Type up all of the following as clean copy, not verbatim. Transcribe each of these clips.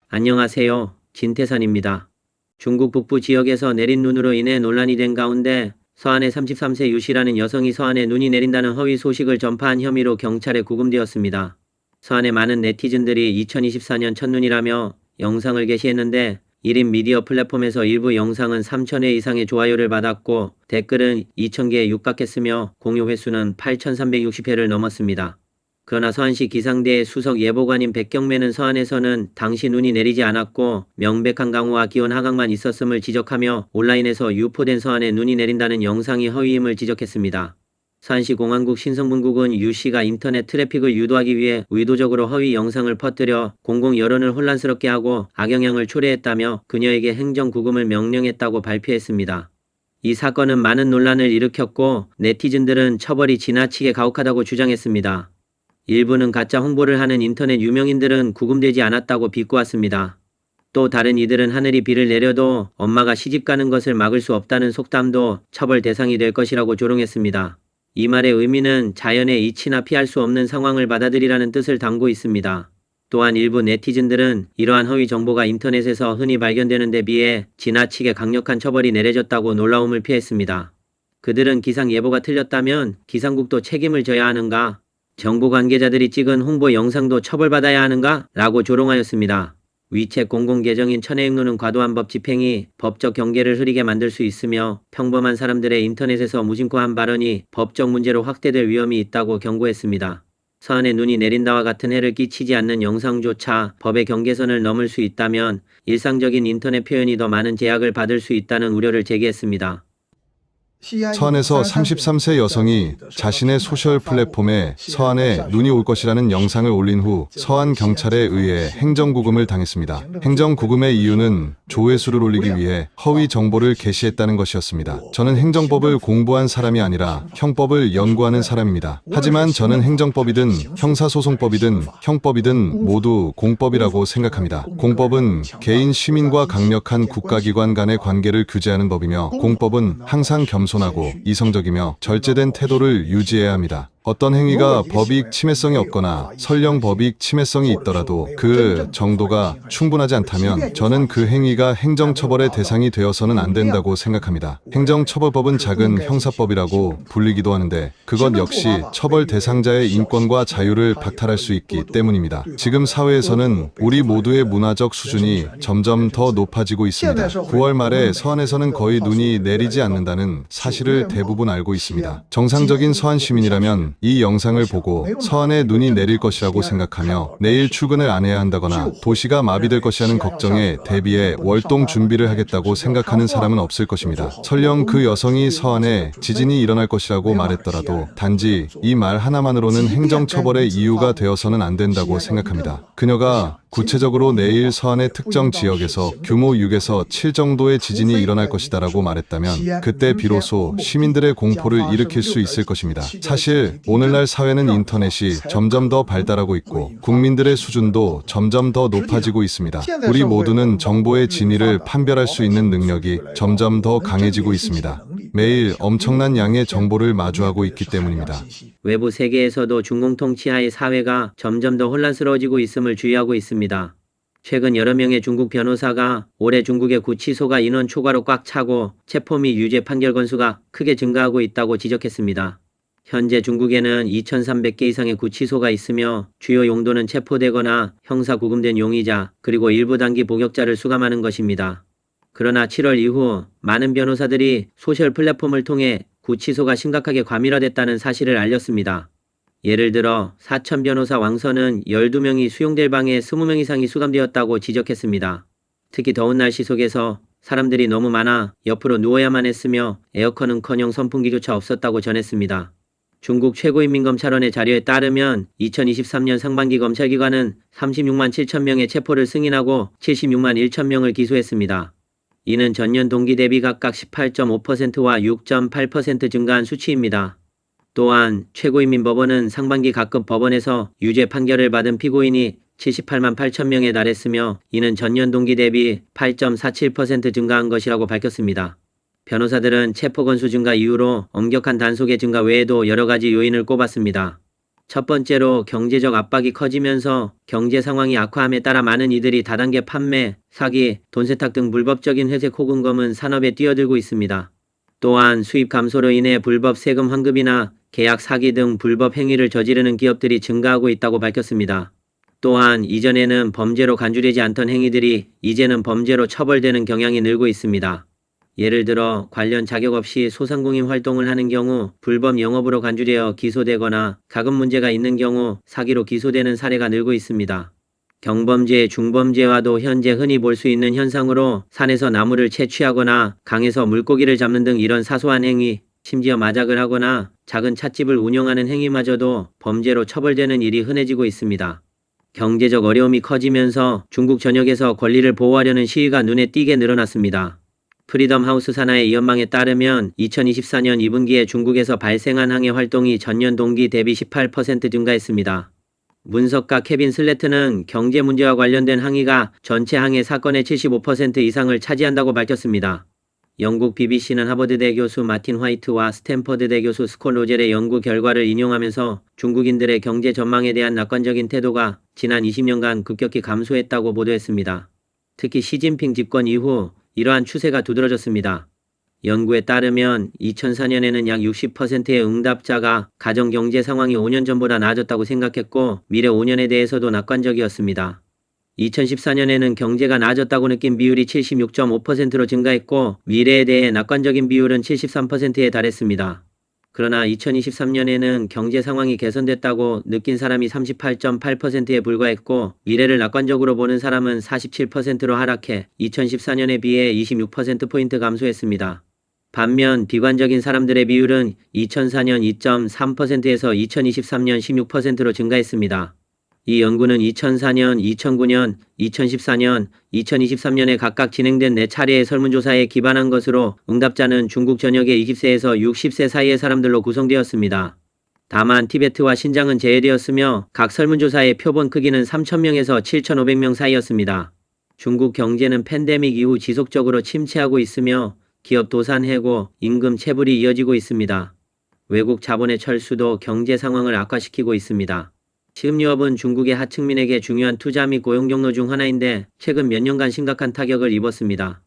안녕하세요. 진태산입니다. 중국 북부 지역에서 내린 눈으로 인해 논란이 된 가운데 서한의 33세 유씨라는 여성이 서한에 눈이 내린다는 허위 소식을 전파한 혐의로 경찰에 구금되었습니다. 서한의 많은 네티즌들이 2024년 첫눈이라며 영상을 게시했는데 1인 미디어 플랫폼에서 일부 영상은 3,000회 이상의 좋아요를 받았고 댓글은 2,000개에 육박했으며 공유 횟수는 8,360회를 넘었습니다. 그러나 서한시 기상대의 수석 예보관인 백경매는 서한에서는 당시 눈이 내리지 않았고 명백한 강우와 기온 하강만 있었음을 지적하며 온라인에서 유포된 서한에 눈이 내린다는 영상이 허위임을 지적했습니다. 서한시 공안국 신성분국은 유씨가 인터넷 트래픽을 유도하기 위해 의도적으로 허위 영상을 퍼뜨려 공공 여론을 혼란스럽게 하고 악영향을 초래했다며 그녀에게 행정구금을 명령했다고 발표했습니다. 이 사건은 많은 논란을 일으켰고 네티즌들은 처벌이 지나치게 가혹하다고 주장했습니다. 일부는 가짜 홍보를 하는 인터넷 유명인들은 구금되지 않았다고 비꼬았습니다. 또 다른 이들은 하늘이 비를 내려도 엄마가 시집 가는 것을 막을 수 없다는 속담도 처벌 대상이 될 것이라고 조롱했습니다. 이 말의 의미는 자연의 이치나 피할 수 없는 상황을 받아들이라는 뜻을 담고 있습니다. 또한 일부 네티즌들은 이러한 허위 정보가 인터넷에서 흔히 발견되는 데 비해 지나치게 강력한 처벌이 내려졌다고 놀라움을 피했습니다. 그들은 기상 예보가 틀렸다면 기상국도 책임을 져야 하는가? 정부 관계자들이 찍은 홍보 영상도 처벌받아야 하는가? 라고 조롱하였습니다. 위챗 공공계정인 천혜육로는 과도한 법 집행이 법적 경계를 흐리게 만들 수 있으며 평범한 사람들의 인터넷에서 무심코 한 발언이 법적 문제로 확대될 위험이 있다고 경고했습니다. 서한에 눈이 내린다와 같은 해를 끼치지 않는 영상조차 법의 경계선을 넘을 수 있다면 일상적인 인터넷 표현이 더 많은 제약을 받을 수 있다는 우려를 제기했습니다. 서한에서 33세 여성이 자신의 소셜 플랫폼에 서한에 눈이 올 것이라는 영상을 올린 후 서한 경찰에 의해 행정구금을 당했습니다. 행정구금의 이유는 조회수를 올리기 위해 허위 정보를 게시했다는 것이었습니다. 저는 행정법을 공부한 사람이 아니라 형법을 연구하는 사람입니다. 하지만 저는 행정법이든 형사소송법이든 형법이든 모두 공법이라고 생각합니다. 공법은 개인 시민과 강력한 국가기관 간의 관계를 규제하는 법이며 공법은 항상 겸손하고 이성적이며 절제된 태도를 유지해야 합니다. 어떤 행위가 법익 침해성이 없거나 설령 법익 침해성이 있더라도 그 정도가 충분하지 않다면 저는 그 행위가 행정처벌의 대상이 되어서는 안 된다고 생각합니다. 행정처벌법은 작은 형사법이라고 불리기도 하는데 그것 역시 처벌 대상자의 인권과 자유를 박탈할 수 있기 때문입니다. 지금 사회에서는 우리 모두의 문화적 수준이 점점 더 높아지고 있습니다. 9월 말에 서한에서는 거의 눈이 내리지 않는다는 사실을 대부분 알고 있습니다. 정상적인 서한 시민이라면 이 영상을 보고 서한에 눈이 내릴 것이라고 생각하며 내일 출근을 안 해야 한다거나 도시가 마비될 것이라는 걱정에 대비해 월동 준비를 하겠다고 생각하는 사람은 없을 것입니다. 설령 그 여성이 서한에 지진이 일어날 것이라고 말했더라도 단지 이 말 하나만으로는 행정처벌의 이유가 되어서는 안 된다고 생각합니다. 그녀가 구체적으로 내일 서한의 특정 지역에서 규모 6에서 7 정도의 지진이 일어날 것이다라고 말했다면 그때 비로소 시민들의 공포를 일으킬 수 있을 것입니다. 사실 오늘날 사회는 인터넷이 점점 더 발달하고 있고 국민들의 수준도 점점 더 높아지고 있습니다. 우리 모두는 정보의 진위를 판별할 수 있는 능력이 점점 더 강해지고 있습니다. 매일 엄청난 양의 정보를 마주하고 있기 때문입니다. 외부 세계에서도 중공통치하의 사회가 점점 더 혼란스러워지고 있음을 주의하고 있습니다. 최근 여러 명의 중국 변호사가 올해 중국의 구치소가 인원 초과로 꽉 차고 체포 및 유죄 판결 건수가 크게 증가하고 있다고 지적했습니다. 현재 중국에는 2,300개 이상의 구치소가 있으며 주요 용도는 체포되거나 형사구금된 용의자 그리고 일부 단기 복역자를 수감하는 것입니다. 그러나 7월 이후 많은 변호사들이 소셜 플랫폼을 통해 구치소가 심각하게 과밀화됐다는 사실을 알렸습니다. 예를 들어 사천 변호사 왕선은 12명이 수용될 방에 20명 이상이 수감되었다고 지적했습니다. 특히 더운 날씨 속에서 사람들이 너무 많아 옆으로 누워야만 했으며 에어컨은커녕 선풍기조차 없었다고 전했습니다. 중국 최고인민검찰원의 자료에 따르면 2023년 상반기 검찰기관은 36만 7천 명의 체포를 승인하고 76만 1천 명을 기소했습니다. 이는 전년 동기 대비 각각 18.5%와 6.8% 증가한 수치입니다. 또한 최고인민법원은 상반기 각급 법원에서 유죄 판결을 받은 피고인이 78만 8천 명에 달했으며 이는 전년 동기 대비 8.47% 증가한 것이라고 밝혔습니다. 변호사들은 체포 건수 증가 이후로 엄격한 단속의 증가 외에도 여러 가지 요인을 꼽았습니다. 첫 번째로 경제적 압박이 커지면서 경제 상황이 악화함에 따라 많은 이들이 다단계 판매, 사기, 돈 세탁 등 불법적인 회색 혹은 검은 산업에 뛰어들고 있습니다. 또한 수입 감소로 인해 불법 세금 환급이나 계약 사기 등 불법 행위를 저지르는 기업들이 증가하고 있다고 밝혔습니다. 또한 이전에는 범죄로 간주되지 않던 행위들이 이제는 범죄로 처벌되는 경향이 늘고 있습니다. 예를 들어 관련 자격 없이 소상공인 활동을 하는 경우 불법 영업으로 간주되어 기소되거나 가금 문제가 있는 경우 사기로 기소되는 사례가 늘고 있습니다. 경범죄, 중범죄와도 현재 흔히 볼 수 있는 현상으로 산에서 나무를 채취하거나 강에서 물고기를 잡는 등 이런 사소한 행위, 심지어 마작을 하거나 작은 찻집을 운영하는 행위마저도 범죄로 처벌되는 일이 흔해지고 있습니다. 경제적 어려움이 커지면서 중국 전역에서 권리를 보호하려는 시위가 눈에 띄게 늘어났습니다. 프리덤 하우스 산하의 이연망에 따르면 2024년 2분기에 중국에서 발생한 항해 활동이 전년 동기 대비 18% 증가했습니다. 문석가 케빈 슬래트는 경제 문제와 관련된 항의가 전체 항해 사건의 75% 이상을 차지한다고 밝혔습니다. 영국 BBC는 하버드대 교수 마틴 화이트와 스탠퍼드대 교수 스콧 로젤의 연구 결과를 인용하면서 중국인들의 경제 전망에 대한 낙관적인 태도가 지난 20년간 급격히 감소했다고 보도했습니다. 특히 시진핑 집권 이후 이러한 추세가 두드러졌습니다. 연구에 따르면 2004년에는 약 60%의 응답자가 가정 경제 상황이 5년 전보다 나아졌다고 생각했고 미래 5년에 대해서도 낙관적이었습니다. 2014년에는 경제가 나아졌다고 느낀 비율이 76.5%로 증가했고 미래에 대해 낙관적인 비율은 73%에 달했습니다. 그러나 2023년에는 경제 상황이 개선됐다고 느낀 사람이 38.8%에 불과했고 미래를 낙관적으로 보는 사람은 47%로 하락해 2014년에 비해 26%포인트 감소했습니다. 반면 비관적인 사람들의 비율은 2004년 2.3%에서 2023년 16%로 증가했습니다. 이 연구는 2004년, 2009년, 2014년, 2023년에 각각 진행된 4차례의 설문조사에 기반한 것으로 응답자는 중국 전역의 20세에서 60세 사이의 사람들로 구성되었습니다. 다만 티베트와 신장은 제외되었으며 각 설문조사의 표본 크기는 3,000명에서 7,500명 사이였습니다. 중국 경제는 팬데믹 이후 지속적으로 침체하고 있으며 기업 도산 해고, 임금 체불이 이어지고 있습니다. 외국 자본의 철수도 경제 상황을 악화시키고 있습니다. 식음유업은 중국의 하층민에게 중요한 투자 및 고용 경로 중 하나인데 최근 몇 년간 심각한 타격을 입었습니다.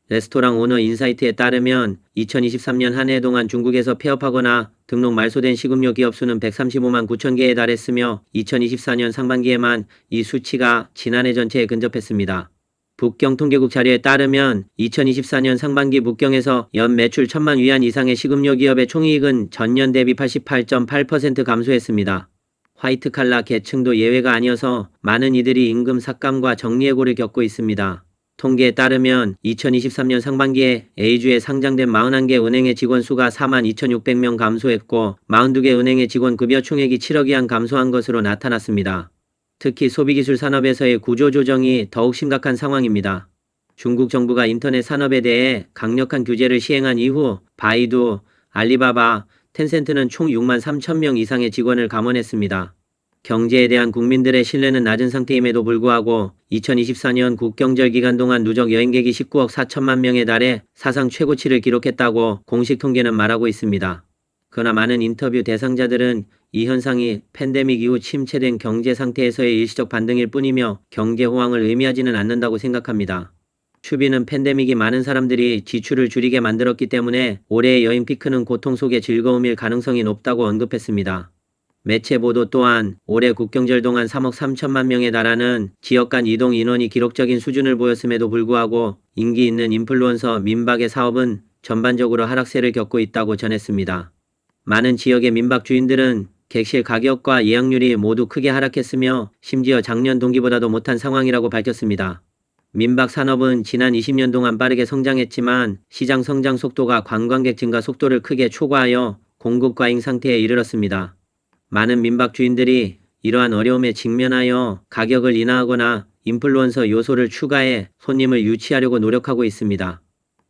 레스토랑 오너 인사이트에 따르면 2023년 한 해 동안 중국에서 폐업하거나 등록 말소된 식음료 기업 수는 135만 9천 개에 달했으며 2024년 상반기에만 이 수치가 지난해 전체에 근접했습니다. 북경 통계국 자료에 따르면 2024년 상반기 북경에서 연 매출 1,000만 위안 이상의 식음료 기업의 총이익은 전년 대비 88.8% 감소했습니다. 화이트 칼라 계층도 예외가 아니어서 많은 이들이 임금 삭감과 정리해고를 겪고 있습니다. 통계에 따르면 2023년 상반기에 A주에 상장된 41개 은행의 직원 수가 42,600명 감소했고 42개 은행의 직원 급여 총액이 7억 위안 감소한 것으로 나타났습니다. 특히 소비기술 산업에서의 구조조정이 더욱 심각한 상황입니다. 중국 정부가 인터넷 산업에 대해 강력한 규제를 시행한 이후 바이두, 알리바바, 텐센트는 총 6만 3천 명 이상의 직원을 감원했습니다. 경제에 대한 국민들의 신뢰는 낮은 상태임에도 불구하고 2024년 국경절 기간 동안 누적 여행객이 19억 4천만 명에 달해 사상 최고치를 기록했다고 공식 통계는 말하고 있습니다. 그러나 많은 인터뷰 대상자들은 이 현상이 팬데믹 이후 침체된 경제 상태에서의 일시적 반등일 뿐이며 경제 호황을 의미하지는 않는다고 생각합니다. 추비는 팬데믹이 많은 사람들이 지출을 줄이게 만들었기 때문에 올해의 여행 피크는 고통 속의 즐거움일 가능성이 높다고 언급했습니다. 매체 보도 또한 올해 국경절 동안 3억 3천만 명에 달하는 지역 간 이동 인원이 기록적인 수준을 보였음에도 불구하고 인기 있는 인플루언서 민박의 사업은 전반적으로 하락세를 겪고 있다고 전했습니다. 많은 지역의 민박 주인들은 객실 가격과 예약률이 모두 크게 하락했으며 심지어 작년 동기보다도 못한 상황이라고 밝혔습니다. 민박 산업은 지난 20년 동안 빠르게 성장했지만 시장 성장 속도가 관광객 증가 속도를 크게 초과하여 공급 과잉 상태에 이르렀습니다. 많은 민박 주인들이 이러한 어려움에 직면하여 가격을 인하하거나 인플루언서 요소를 추가해 손님을 유치하려고 노력하고 있습니다.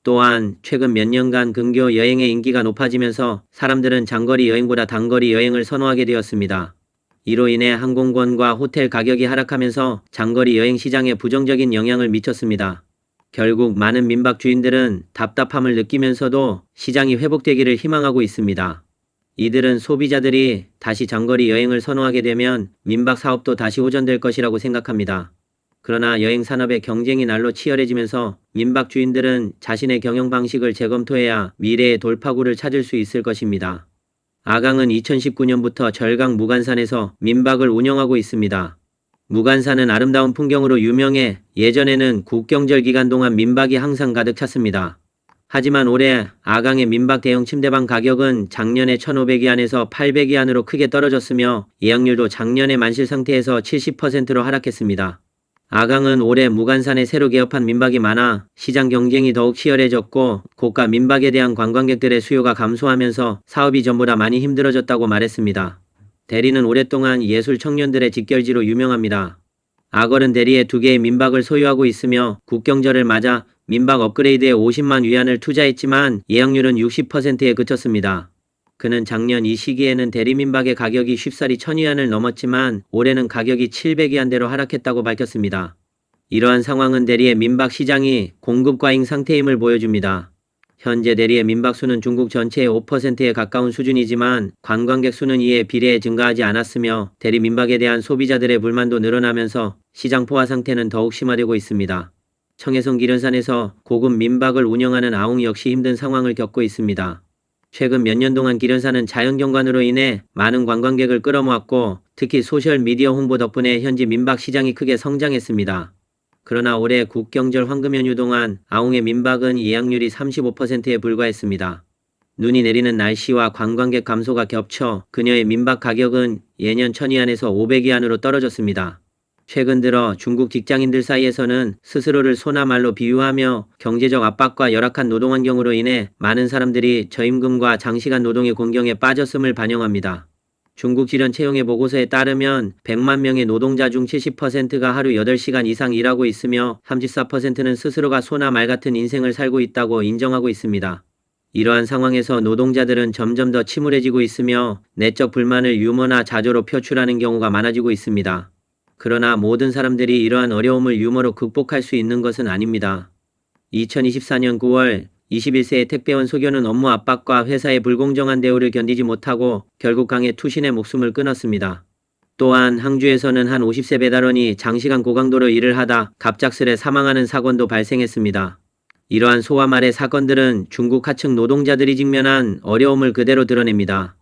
또한 최근 몇 년간 근교 여행의 인기가 높아지면서 사람들은 장거리 여행보다 단거리 여행을 선호하게 되었습니다. 이로 인해 항공권과 호텔 가격이 하락하면서 장거리 여행 시장에 부정적인 영향을 미쳤습니다. 결국 많은 민박 주인들은 답답함을 느끼면서도 시장이 회복되기를 희망하고 있습니다. 이들은 소비자들이 다시 장거리 여행을 선호하게 되면 민박 사업도 다시 호전될 것이라고 생각합니다. 그러나 여행 산업의 경쟁이 날로 치열해지면서 민박 주인들은 자신의 경영 방식을 재검토해야 미래의 돌파구를 찾을 수 있을 것입니다. 아강은 2019년부터 절강 무간산에서 민박을 운영하고 있습니다. 무간산은 아름다운 풍경으로 유명해 예전에는 국경절 기간 동안 민박이 항상 가득 찼습니다. 하지만 올해 아강의 민박 대형 침대방 가격은 작년에 1,500위안에서 800위안으로 크게 떨어졌으며 예약률도 작년의 만실 상태에서 70%로 하락했습니다. 아강은 올해 무간산에 새로 개업한 민박이 많아 시장 경쟁이 더욱 치열해졌고 고가 민박에 대한 관광객들의 수요가 감소하면서 사업이 전보다 많이 힘들어졌다고 말했습니다. 대리는 오랫동안 예술 청년들의 직결지로 유명합니다. 아걸은 대리에 2개의 민박을 소유하고 있으며 국경절을 맞아 민박 업그레이드에 50만 위안을 투자했지만 예약률은 60%에 그쳤습니다. 그는 작년 이 시기에는 대리 민박의 가격이 쉽사리 1,000위안을 넘었지만 올해는 가격이 700위안대로 하락했다고 밝혔습니다. 이러한 상황은 대리의 민박 시장이 공급 과잉 상태임을 보여줍니다. 현재 대리의 민박 수는 중국 전체의 5%에 가까운 수준이지만 관광객 수는 이에 비례해 증가하지 않았으며 대리 민박에 대한 소비자들의 불만도 늘어나면서 시장 포화 상태는 더욱 심화되고 있습니다. 청해성 기련산에서 고급 민박을 운영하는 아웅 역시 힘든 상황을 겪고 있습니다. 최근 몇 년 동안 기련산은 자연경관으로 인해 많은 관광객을 끌어모았고 특히 소셜미디어 홍보 덕분에 현지 민박 시장이 크게 성장했습니다. 그러나 올해 국경절 황금 연휴 동안 아웅의 민박은 예약률이 35%에 불과했습니다. 눈이 내리는 날씨와 관광객 감소가 겹쳐 그녀의 민박 가격은 예년 1,000위안에서 500위안으로 떨어졌습니다. 최근 들어 중국 직장인들 사이에서는 스스로를 소나 말로 비유하며 경제적 압박과 열악한 노동 환경으로 인해 많은 사람들이 저임금과 장시간 노동의 곤경에 빠졌음을 반영합니다. 중국 지련 채용의 보고서에 따르면 100만 명의 노동자 중 70%가 하루 8시간 이상 일하고 있으며 34%는 스스로가 소나 말 같은 인생을 살고 있다고 인정하고 있습니다. 이러한 상황에서 노동자들은 점점 더 침울해지고 있으며 내적 불만을 유머나 자조로 표출하는 경우가 많아지고 있습니다. 그러나 모든 사람들이 이러한 어려움을 유머로 극복할 수 있는 것은 아닙니다. 2024년 9월 21세의 택배원 소교는 업무 압박과 회사의 불공정한 대우를 견디지 못하고 결국 강에 투신해 목숨을 끊었습니다. 또한 항주에서는 한 50세 배달원이 장시간 고강도로 일을 하다 갑작스레 사망하는 사건도 발생했습니다. 이러한 소와 말의 사건들은 중국 하층 노동자들이 직면한 어려움을 그대로 드러냅니다.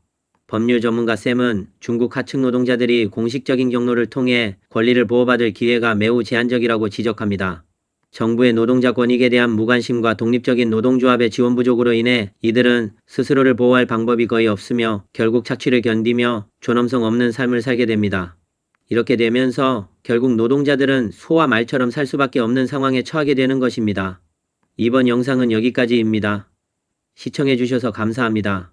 법률 전문가 샘은 중국 하층 노동자들이 공식적인 경로를 통해 권리를 보호받을 기회가 매우 제한적이라고 지적합니다. 정부의 노동자 권익에 대한 무관심과 독립적인 노동조합의 지원 부족으로 인해 이들은 스스로를 보호할 방법이 거의 없으며 결국 착취를 견디며 존엄성 없는 삶을 살게 됩니다. 이렇게 되면서 결국 노동자들은 소와 말처럼 살 수밖에 없는 상황에 처하게 되는 것입니다. 이번 영상은 여기까지입니다. 시청해주셔서 감사합니다.